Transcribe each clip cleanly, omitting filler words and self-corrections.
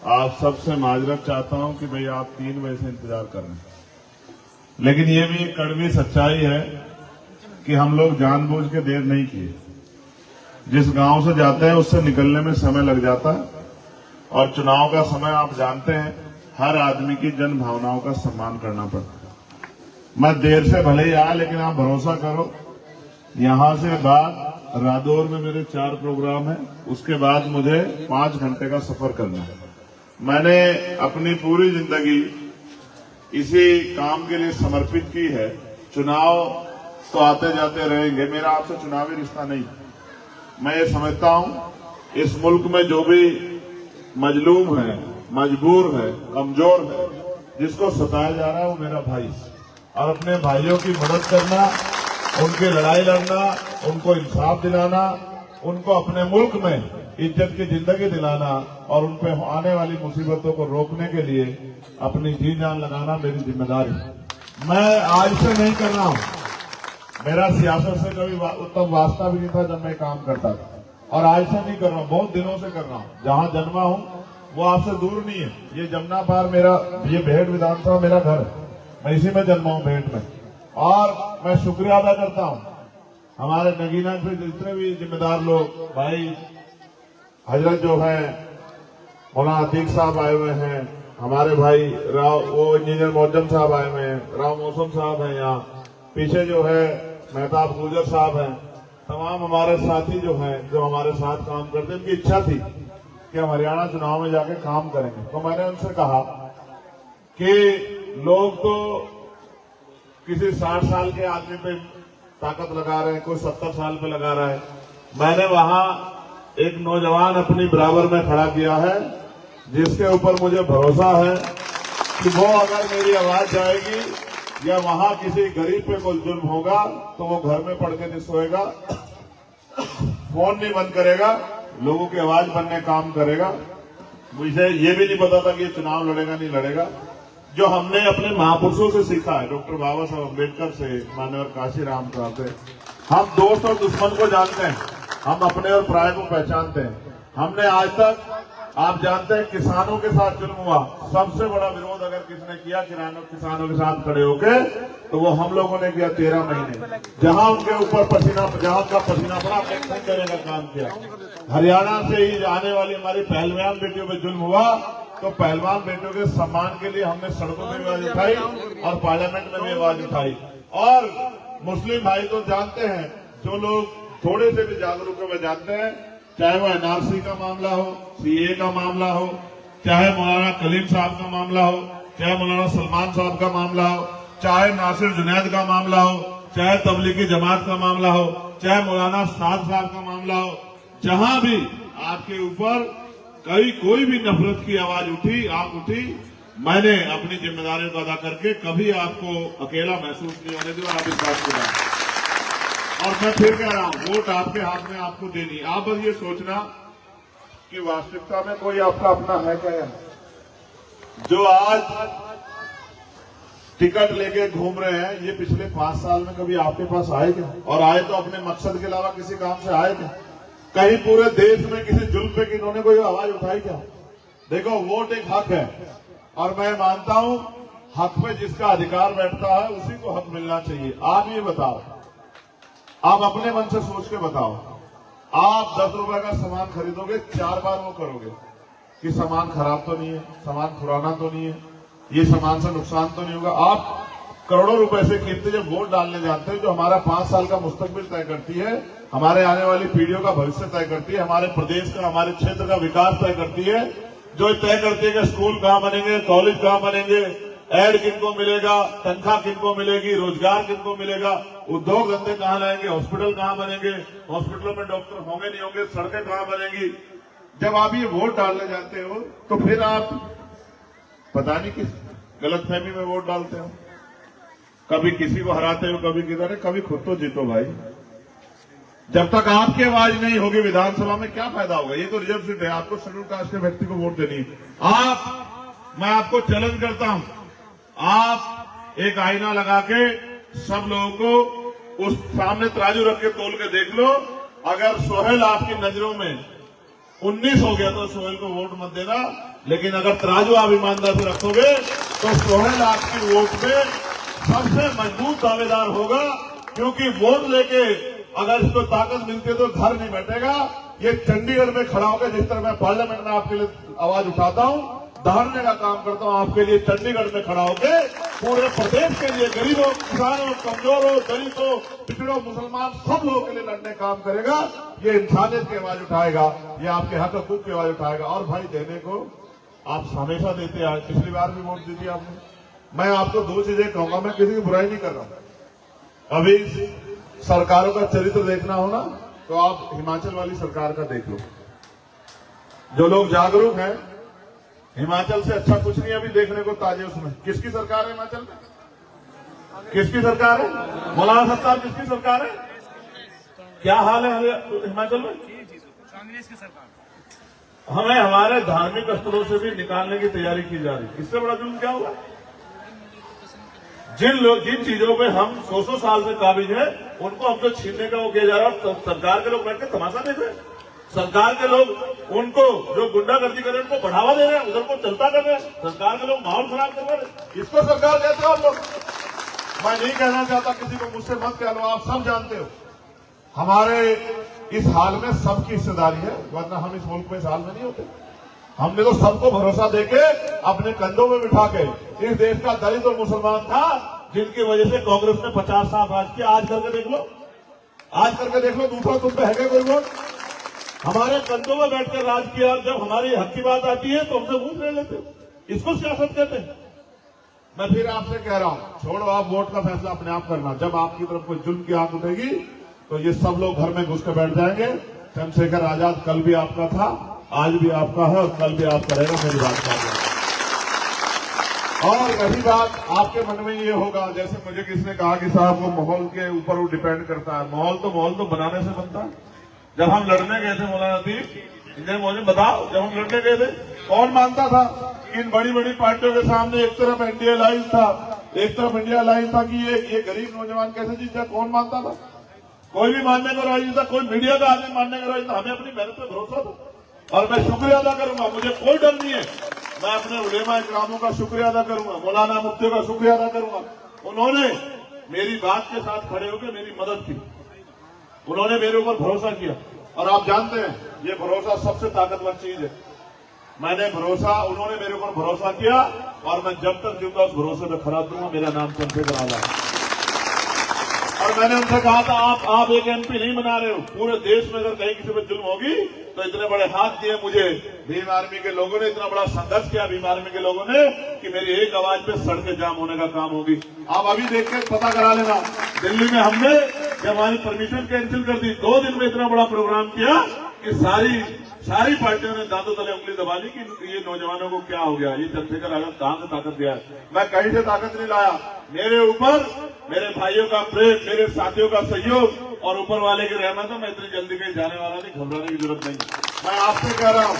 आप सबसे माजरत चाहता हूं कि भाई आप 3 बजे से इंतजार कर रहे हैं, लेकिन ये भी एक कड़वी सच्चाई है कि हम लोग जानबूझ के देर नहीं किए। जिस गांव से जाते हैं उससे निकलने में समय लग जाता है, और चुनाव का समय आप जानते हैं, हर आदमी की जन भावनाओं का सम्मान करना पड़ता है। मैं देर से भले ही आया, लेकिन आप भरोसा करो, यहां से बाद रादौर में मेरे 4 प्रोग्राम हैं, उसके बाद मुझे 5 घंटे का सफर करना है। मैंने अपनी पूरी जिंदगी इसी काम के लिए समर्पित की है। चुनाव तो आते जाते रहेंगे, मेरा आपसे चुनावी रिश्ता नहीं। मैं ये समझता हूं इस मुल्क में जो भी मजलूम है, मजबूर है, कमजोर है, जिसको सताया जा रहा है, वो मेरा भाई, और अपने भाइयों की मदद करना, उनकी लड़ाई लड़ना, उनको इंसाफ दिलाना, उनको अपने मुल्क में इज्जत की जिंदगी दिलाना और उन पे आने वाली मुसीबतों को रोकने के लिए अपनी जी जान लगाना मेरी जिम्मेदारी है। मैं आज से नहीं कर रहा हूं, मेरा सियासत से कभी उत्तम वास्ता भी नहीं था जब मैं काम करता था, और आज से नहीं कर रहा हूं, बहुत दिनों से कर रहा हूं। जहां जन्मा हूं वो आपसे दूर नहीं है, ये जमुना पार मेरा, ये भेट विधानसभा मेरा घर है, मैं इसी में जन्मा हूं, भेट में। और मैं शुक्रिया अदा करता हूं हमारे नगीना से जितने भी जिम्मेदार लोग, भाई हजरत जो है मौलाना अतीक साहब आए हुए हैं, हमारे भाई राव वो इंजीनियर मोहज्जम साहब आए हुए हैं, राव मौसम साहब हैं, यहाँ पीछे जो है मेहताब गुजर साहब हैं, तमाम हमारे साथी जो हैं, जो हमारे साथ काम करते हैं। उनकी इच्छा थी कि हम हरियाणा चुनाव में जाके काम करेंगे, तो मैंने उनसे कहा कि लोग तो किसी 60 साल के आदमी पे ताकत लगा रहे हैं, कोई 70 साल पे लगा रहा है। मैंने वहां एक नौजवान अपनी बराबर में खड़ा किया है, जिसके ऊपर मुझे भरोसा है कि वो अगर मेरी आवाज जाएगी या वहां किसी गरीब पे कोई जुल्म होगा तो वो घर में पड़ के नहीं सोएगा, फोन नहीं बंद करेगा, लोगों की आवाज बनने काम करेगा। मुझे ये भी नहीं पता था कि ये चुनाव लड़ेगा नहीं लड़ेगा। जो हमने अपने महापुरुषों से सीखा है, डॉक्टर बाबा साहब अम्बेडकर से, माननीय काशीराम साहब से, हम दोस्त और दुश्मन को जानते हैं, हम अपने और पराये को पहचानते हैं। हमने आज तक, आप जानते हैं, किसानों के साथ जुल्म हुआ, सबसे बड़ा विरोध अगर किसने किया किसानों के साथ खड़े होके, तो वो हम लोगों ने किया 13 महीने। जहां उनके ऊपर पसीना, जहां का पसीना पड़ा, हमने करने का काम किया। हरियाणा से ही आने वाली हमारी पहलवान बेटियों पे जुल्म हुआ, तो पहलवान बेटियों के सम्मान के लिए हमने सड़कों में भी आवाज उठाई और पार्लियामेंट में भी आवाज उठाई। और मुस्लिम भाई तो जानते हैं, जो लोग थोड़े से भी जागरूक है, वे जानते हैं, चाहे वो एनआरसी का मामला हो, सीए का मामला हो, चाहे मौलाना कलीम साहब का मामला हो, चाहे मौलाना सलमान साहब का मामला हो, चाहे नासिर जुनैद का मामला हो, चाहे तबलीगी जमात का मामला हो, चाहे मौलाना साद साहब का मामला हो, जहां भी आपके ऊपर कोई भी नफरत की आवाज उठी, आप उठी, मैंने अपनी जिम्मेदारियों को अदा करके कभी आपको अकेला महसूस नहीं होने दिया। आप इस बात को जानते, और मैं फिर कह रहा हूं, वोट आपके हाथ में, आपको देनी। आप बस ये सोचना कि वास्तविकता में कोई आपका अपना है क्या? जो आज टिकट लेके घूम रहे हैं, ये पिछले 5 साल में कभी आपके पास आए क्या? और आए तो अपने मकसद के अलावा किसी काम से आए क्या? कहीं पूरे देश में किसी जुल्म पे इन्होंने कोई आवाज उठाई क्या? देखो, वोट एक हक है, और मैं मानता हूं हक पे जिसका अधिकार बैठता है उसी को हक मिलना चाहिए। आप ये बताओ, आप अपने मन से सोच के बताओ, आप 10 रुपए का सामान खरीदोगे, 4 बार वो करोगे कि सामान खराब तो नहीं है, सामान पुराना तो नहीं है, ये सामान से नुकसान तो नहीं होगा। आप करोड़ों रुपए से कीमती जब वोट डालने जाते हैं, जो हमारा 5 साल का मुस्तकबिल तय करती है, हमारे आने वाली पीढ़ियों का भविष्य तय करती है, हमारे प्रदेश का, हमारे क्षेत्र का विकास तय करती है, जो तय करती है कि स्कूल कहां बनेंगे, कॉलेज कहां बनेंगे, एड किनको मिलेगा, तनख्वाह किनको मिलेगी, रोजगार किनको मिलेगा, उद्योग धंधे कहां लाएंगे, हॉस्पिटल कहां बनेंगे, हॉस्पिटलों में डॉक्टर होंगे नहीं होंगे, सड़कें कहां बनेंगी। जब आप ये वोट डालने जाते हो तो फिर आप पता नहीं किस गलतफहमी में वोट डालते हो, कभी किसी को हराते हो, कभी किधर है, कभी खुद तो जीतो भाई। जब तक आपकी आवाज नहीं होगी विधानसभा में, क्या फायदा होगा? ये तो रिजर्व सीट है, आपको शेड्यूल कास्ट के व्यक्ति को वोट देनी है। मैं आपको चैलेंज करता हूं, आप एक आईना लगा के सब लोगों को उस सामने तराजू रख के तोल के देख लो। अगर सोहेल आपकी नजरों में 19 हो गया तो सोहेल को वोट मत देना, लेकिन अगर तराजू आप ईमानदार से रखोगे तो 16 लाख की वोट में सबसे मजबूत दावेदार होगा, क्योंकि वोट लेके अगर इसको ताकत मिलती है तो घर नहीं बैठेगा। ये चंडीगढ़ में खड़ा होकर जिस तरह मैं पार्लियामेंट में आपके लिए आवाज उठाता हूं, दहाड़ने का काम करता हूं आपके लिए, चंडीगढ़ में खड़ा होकर पूरे प्रदेश के लिए गरीबों, किसानों, कमजोरों, दलितों, पिछड़ों, मुसलमान सब लोगों के लिए लड़ने काम करेगा। ये इंसानियत की आवाज उठाएगा, ये आपके हक हकूक की आवाज उठाएगा। और भाई देने को आप हमेशा देते आए, पिछली बार भी वोट दी थी आपने। मैं आपको दो चीजें कहूंगा, मैं किसी की बुराई नहीं कर रहा हूं। अभी सरकारों का चरित्र देखना हो ना तो आप हिमाचल वाली सरकार का देख लो। जो लोग जागरूक हैं, हिमाचल से अच्छा कुछ नहीं अभी देखने को ताजे उसमें। किसकी सरकार है हिमाचल में? किसकी सरकार है? मौलाना सत्तार किसकी सरकार है? क्या हाल है हिमाचल में? कांग्रेस की सरकार। हमें हमारे धार्मिक स्थलों से भी निकालने की तैयारी की जा रही है। इससे बड़ा जुल्म क्या होगा? जिन चीजों पे हम 100 साल से काबिज है, उनको हमको छीनने का वो किया जा रहा है। सरकार के लोग बैठ के तमाशा देख रहे हैं। सरकार के लोग उनको जो गुंडागर्दी कर रहे हैं उनको बढ़ावा दे रहे हैं, उधर को चलता कर रहे हैं। सरकार के लोग माहौल खराब कर रहे हैं। इसको सरकार कहते हो आप लोग। मैं नहीं कहना चाहता किसी को, मुझसे मत कह लो, आप सब जानते हो हमारे इस हाल में सबकी हिस्सेदारी है, वरना हम इस मुल्क में इस हाल में नहीं होते। हमने तो सबको भरोसा देके अपने कंधों में बिठा के इस देश का दलित और मुसलमान था, जिनकी वजह से कांग्रेस ने 50 साल राज किया। आज करके देख लो, आज करके देख लो, दूसरा तुम पे है क्या कोई वोट? हमारे कंधों में बैठकर राज किया। जब हमारी हक की बात आती है तो हमसे मुंह ले लेते। इसको सियासत कहते हैं। मैं फिर आपसे कह रहा हूं, छोड़ो आप वोट का फैसला अपने आप करना। जब आपकी तरफ कोई जुल्म की आंख उठेगी तो ये सब लोग घर में घुस कर बैठ जाएंगे। चंद्रशेखर आजाद कल भी आपका था, आज भी आपका है और कल भी आपका रहेगा। मेरी बात का और वही बात आपके मन में ये होगा, जैसे मुझे किसने कहा कि साहब वो माहौल के ऊपर वो डिपेंड करता है। माहौल तो बनाने से बनता है। जब हम लड़ने गए थे मौलाना नतीब, मुझे बताओ, जब हम लड़ने गए थे कौन मानता था इन बड़ी बड़ी पार्टियों के सामने? एक तरफ इंडिया अलायंस था, एक तरफ इंडिया अलायंस था कि ये गरीब नौजवान कैसे जीत जाए? कौन मानता था? कोई भी मानने का राजी था, कोई मीडिया का आदमी मानने का राजी था। हमें अपनी मेहनत पे भरोसा था और मैं शुक्रिया अदा करूंगा, मुझे कोई डर नहीं है। मैं अपने उलेमा इकरामों का शुक्रिया अदा करूंगा, मौलाना मुफ्तियों का शुक्रिया अदा करूंगा। उन्होंने मेरी बात के साथ खड़े होकर मेरी मदद की, उन्होंने मेरे ऊपर भरोसा किया। और आप जानते हैं ये भरोसा सबसे ताकतवर चीज है। मैंने भरोसा, उन्होंने मेरे ऊपर भरोसा किया और मैं जब तक जिंदा उस भरोसे में खड़ा दूंगा। मेरा नाम चंद्रशेखर आजाद है। और मैंने उनसे कहा था आप एक एमपी नहीं बना रहे हो, पूरे देश में अगर कहीं किसी पर जुल्म होगी तो इतने बड़े हाथ दिए मुझे भीम आर्मी के लोगों ने, इतना बड़ा संघर्ष किया भीम आर्मी के लोगों ने कि मेरी एक आवाज पे सड़कें जाम होने का काम होगी। आप अभी देख के पता करा लेना, दिल्ली में हमने जब हमारी परमिशन कैंसिल कर दी, 2 दिन में इतना बड़ा प्रोग्राम किया कि सारी पार्टियों ने दांतों तले उंगली दबा ली कि ये नौजवानों को क्या हो गया, ये चंद्रशेखर आजाद कहां से ताकत दिया है? मैं कहीं से ताकत नहीं लाया। मेरे ऊपर मेरे भाइयों का प्रेम, मेरे साथियों का सहयोग और ऊपर वाले की रहमत है। मैं इतनी जल्दी कहीं जाने वाला नहीं, घबराने की जरूरत नहीं। मैं आपसे कह रहा हूं,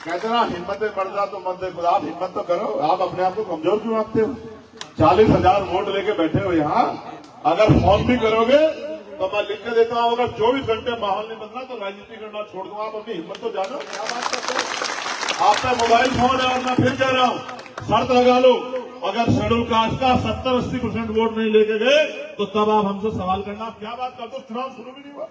कहते ना हिम्मतें बढ़ जा तो मत देखो, आप हिम्मत तो करो। आप अपने आप को कमजोर क्यों आंकते हो? 40,000 वोट लेके बैठे हो यहाँ। अगर फोन भी करोगे तो मैं लिख के देता हूं, अगर 24 घंटे माहौल नहीं बदला तो राजनीति करना छोड़ दूंगा। आप अपनी हिम्मत तो जानो, क्या बात करते हो? आप पे मोबाइल फोन है और मैं फिर कह रहा हूं, शर्त लगा लो, अगर शेड्यूल कास्ट का 70-80% वोट नहीं लेके गए तो तब आप हमसे सवाल करना। आप क्या बात करते हो? चुनाव शुरू भी नहीं हुआ,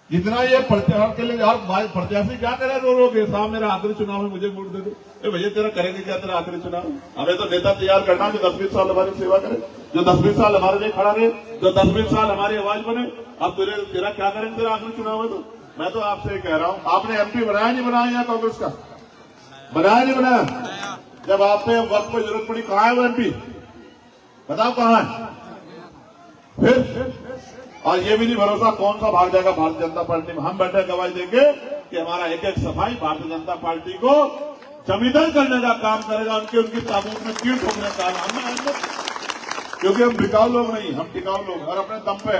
इतना ये प्रत्याशी के लिए यार, प्रत्याशी क्या करे रो के? साहब मेरा आखिरी चुनाव है, मुझे वोट दे दो। भैया तेरा करेंगे क्या? तेरा आखिरी चुनाव? हमें तो नेता तैयार करना जो 10-20 साल हमारी सेवा करे, जो 10-20 साल हमारे लिए खड़ा रहे, जो 10-20 साल हमारी आवाज बने। अब तेरा क्या करेंगे? तेरा आखिरी चुनाव है। तो मैं तो आपसे कह रहा हूं, आपने एमपी बनाया नहीं बनाया यहाँ कांग्रेस का? बनाया नहीं बनाया? जब आप पे वक्त पर जरूरत पड़ी, कहां है वो एमपी? बताओ कहां है? फिर और ये भी नहीं भरोसा कौन सा भाग जाएगा भारतीय जनता पार्टी में। हम बैठे गवाही देंगे कि हमारा एक सफाई भारतीय जनता पार्टी को जमींदार करने का काम करेगा, उनकी ताबूत में कीट ठोकने का काम है। क्योंकि हम बिकाऊ लोग नहीं, हम टिकाऊ लोग और अपने दम पे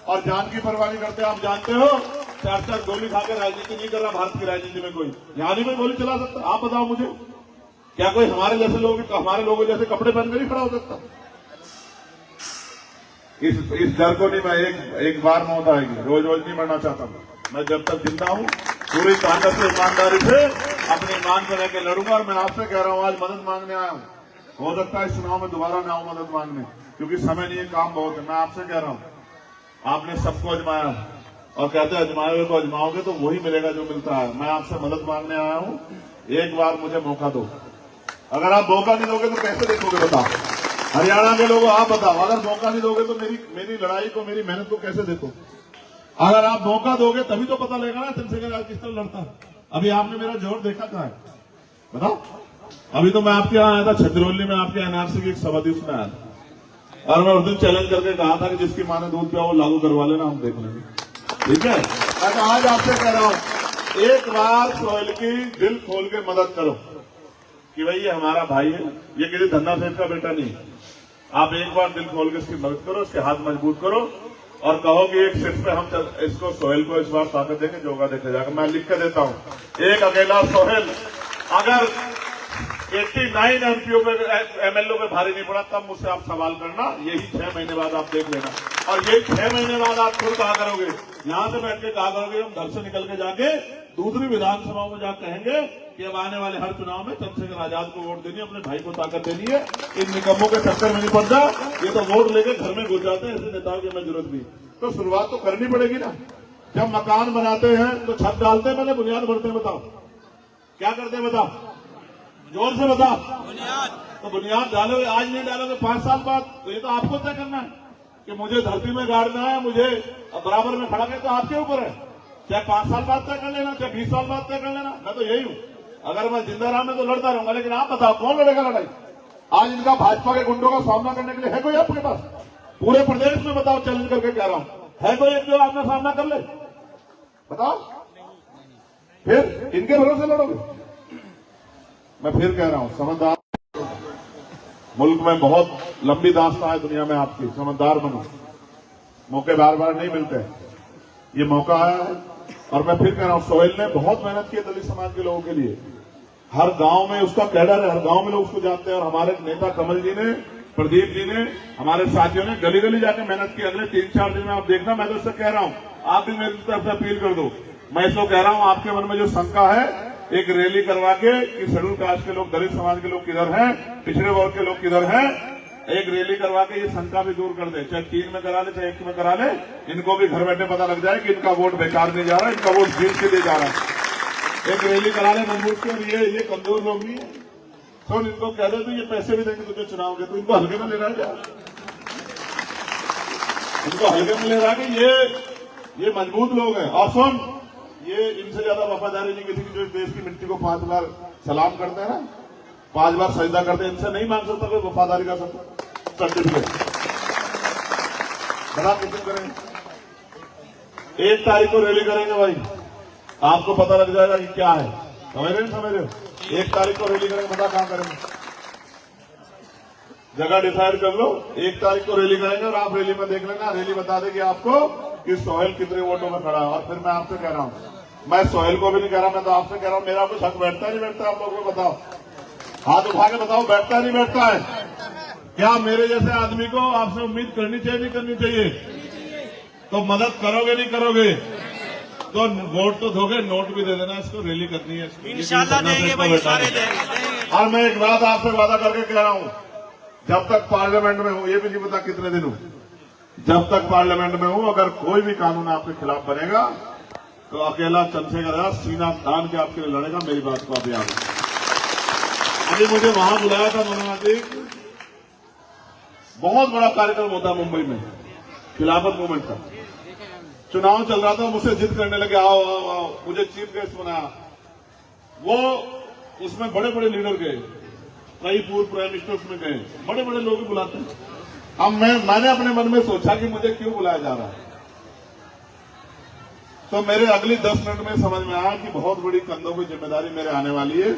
और जान की परवाह नहीं करते। आप जानते हो 4 गोली खा के राजनीति नहीं कर रहा भारत की राजनीति में कोई। यहां नहीं कोई गोली चला सकता? आप बताओ मुझे, क्या कोई हमारे लोगों जैसे कपड़े पहन कर नहीं खड़ा हो सकता? इस डर को नहीं, मैं एक बार मौत आएगी, रोज नहीं मरना चाहता मैं। जब तक जिंदा हूं पूरी ताकत से, ईमानदारी से अपने ईमान पर रहकर लड़ूंगा। और मैं आपसे कह रहा हूं, आज मदद मांगने आया हूं। हो सकता है इस चुनाव में दोबारा ना आऊं मदद मांगने, क्योंकि समय नहीं है, काम बहुत है। मैं आपसे कह रहा हूं, आपने सबको अजमाया और कहते हैं अजमाए हुए को अजमाओगे तो वही मिलेगा जो मिलता है। मैं आपसे मदद मांगने आया हूं, एक बार मुझे मौका दो। अगर आप मौका नहीं दोगे तो कैसे देखोगे बताओ? हरियाणा के लोगों आप बताओ, अगर मौका नहीं दोगे तो मेरी लड़ाई को, मेरी मेहनत को कैसे देखो? अगर आप मौका दोगे तभी तो पता लगेगा ना चंद्रशेखर आज किस तरह लड़ता है। अभी आपने मेरा जोर देखा कहाँ है बताओ? अभी तो मैं आपके यहाँ आया था छतरौली में, आपके एनआरसी की एक सभा थी, उसमें आया था और मैं उस दिन चैलेंज करके कहा था कि जिसकी मां ने दूध पिया वो लागू करवा लेना, हम देख लेंगे। ठीक है, मैं तो आज आपसे कह रहा हूं, एक बार सोहेल की दिल खोल के मदद करो कि भाई ये हमारा भाई है, ये किसी धन्ना सेठ का बेटा नहीं। आप एक बार दिल खोल के इसकी मदद करो, इसके हाथ मजबूत करो और कहो कि एक सीट पे हम इसको सोहेल को इस बार ताकत देंगे, जो होगा देखा जाएगा। मैं लिख के देता हूं, एक अकेला सोहेल अगर 89 एमपीओ पे एमएलओ पे भारी नहीं पड़ा तब मुझसे आप सवाल करना। यही 6 महीने बाद आप देख लेना, और यही 6 महीने बाद आप खुद कहा करोगे, यहां से बैठ के कहा करोगे, हम घर से निकल के जाके दूसरी विधानसभाओं में जाकर कहेंगे कि अब आने वाले हर चुनाव में चंद्रशेखर आजाद को वोट देनी है, अपने भाई को ताकत देनी है। इन निकम्मों के चक्कर में नहीं पड़ जा, ये तो वोट लेके घर में घुस जाते हैं, ऐसे नेताओं की हमें जरूरत नहीं। तो शुरुआत तो करनी पड़ेगी ना। जब मकान बनाते हैं तो छत डालते हैं, पहले बुनियाद भरते हैं। बताओ क्या करते हैं, बताओ जोर से बताओ। तो बुनियाद डालोगे, आज नहीं डालोगे 5 साल बाद, तो ये तो आपको तय करना है कि मुझे धरती में गाड़ना है, मुझे बराबर में खड़ा कर, तो आपके ऊपर है। चाहे 5 साल बाद तय कर लेना, चाहे 20 साल बाद तय कर लेना, मैं तो यही हूं। अगर मैं जिंदा रहा मैं तो लड़ता रहूंगा, लेकिन आप बताओ कौन लड़ेगा लड़ाई? आज इनका भाजपा के गुंडों का सामना करने के लिए है कोई आपके पास? पूरे प्रदेश में बताओ, चैलेंज करके कह रहा हूं, है कोई एक जो आपका सामना कर ले? बताओ, फिर इनके भरोसे लड़ोगे? मैं फिर कह रहा हूं, समझदार, मुल्क में बहुत लंबी दास्तां है दुनिया में आपकी, समझदार बनो। मौके बार बार नहीं मिलते, ये मौका आया है। और मैं फिर कह रहा हूं, सोहेल ने बहुत मेहनत की है दलित समाज के लोगों के लिए। हर गांव में उसका कैडर है, हर गांव में लोग उसको जानते हैं। और हमारे नेता कमल जी ने, प्रदीप जी ने, हमारे साथियों ने गली गली जाकर मेहनत की। अगले 3-4 दिन में आप देखना, मैं तो इससे कह रहा हूं, आप भी मेरी तरफ से अपील कर दो। मैं इसको कह रहा हूं, आपके मन में जो शंका है, एक रैली करवा के कि शेड्यूल कास्ट के लोग, दलित समाज के लोग किधर हैं, पिछड़े वर्ग के लोग किधर हैं, एक रैली करवा के ये शंका भी दूर कर दे। चाहे 3 में करा ले, चाहे 1 में करा ले, इनको भी घर बैठे पता लग जाए कि इनका वोट बेकार नहीं जा रहा, इनका वोट जीत के लिए जा रहा है। एक रैली करा ले मजबूत के, और ये कमजोर लोग नहीं है, तो इनको कह दे तो ये पैसे भी देंगे तुझे चुनाव के, तो इनको हल्के में ले रहा है क्या? इनको हल्के में ले रहा है कि ये मजबूत लोग हैं। और सुन, ये इनसे ज्यादा वफादारी नहीं किसी की, जो इस देश की मिट्टी को 5 बार सलाम करते हैं ना, 5 बार सजदा करते हैं, इनसे नहीं मांग सकता कोई वफादारी का सर्टिफिकेट। बड़ा किसी करेंगे, 1 तारीख को रैली करेंगे भाई, आपको पता लग जाएगा कि क्या है। समझ रहे हो? 1 तारीख को रैली करेंगे, पता कहां करेंगे, जगह डिसाइड कर लो। 1 तारीख को रैली करेंगे और आप रैली में देख लेना, रैली बता देगी आपको कि सोहेल कितने वोटों में खड़ा है। और फिर मैं आपसे कह रहा हूं, मैं सोहेल को भी नहीं कह रहा, मैं तो आपसे कह रहा हूं, मेरा कुछ हक बैठता नहीं बैठता? आप लोगों को बताओ, हाथ उठा के बताओ, बैठता नहीं बैठता है? क्या मेरे जैसे आदमी को आपसे उम्मीद करनी चाहिए, नहीं करनी चाहिए? तो मदद करोगे नहीं करोगे? तो वोट तो दोगे, नोट भी दे देना, इसको रैली करनी है, इंशाल्लाह देंगे भाई, सारे देंगे। और मैं एक बात आपसे वादा करके कह रहा हूं, जब तक पार्लियामेंट में हूं, ये भी नहीं पता कितने दिन हूं, जब तक पार्लियामेंट में हूं, अगर कोई भी कानून आपके खिलाफ बनेगा तो अकेला चंद्रशेखर आजाद सीना तान के आपके लिए लड़ेगा। मेरी बात को आप याद रखें। अभी मुझे वहां बुलाया था मनोहर, बहुत बड़ा कार्यक्रम होता है मुंबई में, खिलाफत मूवमेंट का। चुनाव चल रहा था, मुझसे जिद करने लगे, आओ आओ आओ, मुझे चीफ गेस्ट बनाया। वो उसमें बड़े बड़े लीडर गए, कई पूर्व प्राइम मिनिस्टर्स में गए, बड़े बड़े लोग भी बुलाते हैं। अब मैंने अपने मन में सोचा कि मुझे क्यों बुलाया जा रहा है, तो मेरे अगली 10 मिनट में समझ में आया कि बहुत बड़ी कंधों की जिम्मेदारी मेरे आने वाली है।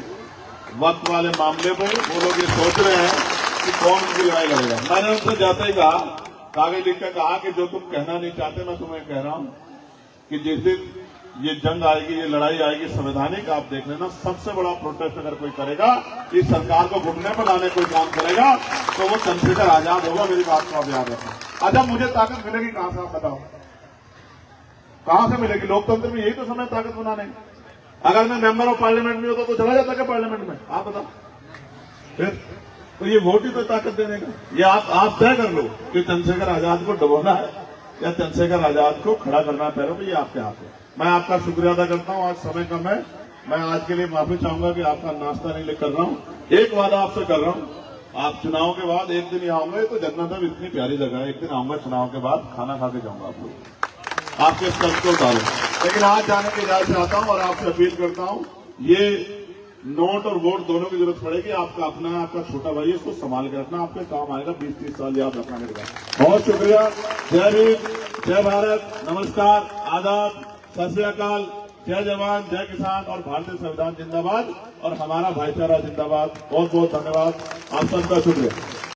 वक्त वाले मामले पर वो लोग ये सोच रहे हैं कि कौन उनकी लड़ाई लड़ेगा। मैंने उनसे जाते ही कहा, कागज लिख कर कहा कि जो तुम कहना नहीं चाहते, मैं तुम्हें कह रहा हूं कि जिस दिन ये जंग आएगी, ये लड़ाई आएगी संवैधानिक, आप देख लेना, सबसे बड़ा प्रोटेस्ट अगर कोई करेगा, इस सरकार को घुटने पर लाने कोई काम करेगा, तो वो चंद्रशेखर आजाद होगा। मेरी बात को आप याद रखें। अच्छा, मुझे ताकत मिलेगी कहां से, आप बताओ, कहां से मिलेगी? लोकतंत्र में यही तो समय ताकत बनाने। अगर मैं मेंबर ऑफ पार्लियामेंट में होता तो चला जाता क्या पार्लियामेंट में? आप बताओ फिर। तो ये वोट ही तो ताकत देने का। ये आप तय कर लो कि चंद्रशेखर आजाद को दबाना है या चंद्रशेखर आजाद को खड़ा करना है पैरों पे, ये आपके हाथ है। मैं आपका शुक्रिया अदा करता हूं। आज समय कम है, मैं आज के लिए माफी चाहूंगा कि आपका नाश्ता नहीं कर रहा हूं। एक वादा आपसे कर रहा हूं, आप चुनाव के बाद एक दिन यहाँ आऊंगा। तो जन्नत है, इतनी प्यारी जगह है, एक दिन आऊंगा चुनाव के बाद, खाना खा के जाऊंगा आप लोग, आपके इस कष्ट को उतारूं। लेकिन आज जाने की इजाजत चाहता हूं और आपसे अपील करता हूं, ये नोट और वोट दोनों की जरूरत पड़ेगी। आपका अपना है, आपका छोटा भाई है, इसको संभाल के रखना, आपके काम आएगा। 20-30 साल याद रखना मेरे का। बहुत शुक्रिया। जय भीम, जय भारत, नमस्कार, आदाब, सत श्री अकाल, जय जवान, जय किसान और भारतीय संविधान जिंदाबाद और हमारा भाईचारा जिंदाबाद। बहुत बहुत धन्यवाद, आप सबका शुक्रिया।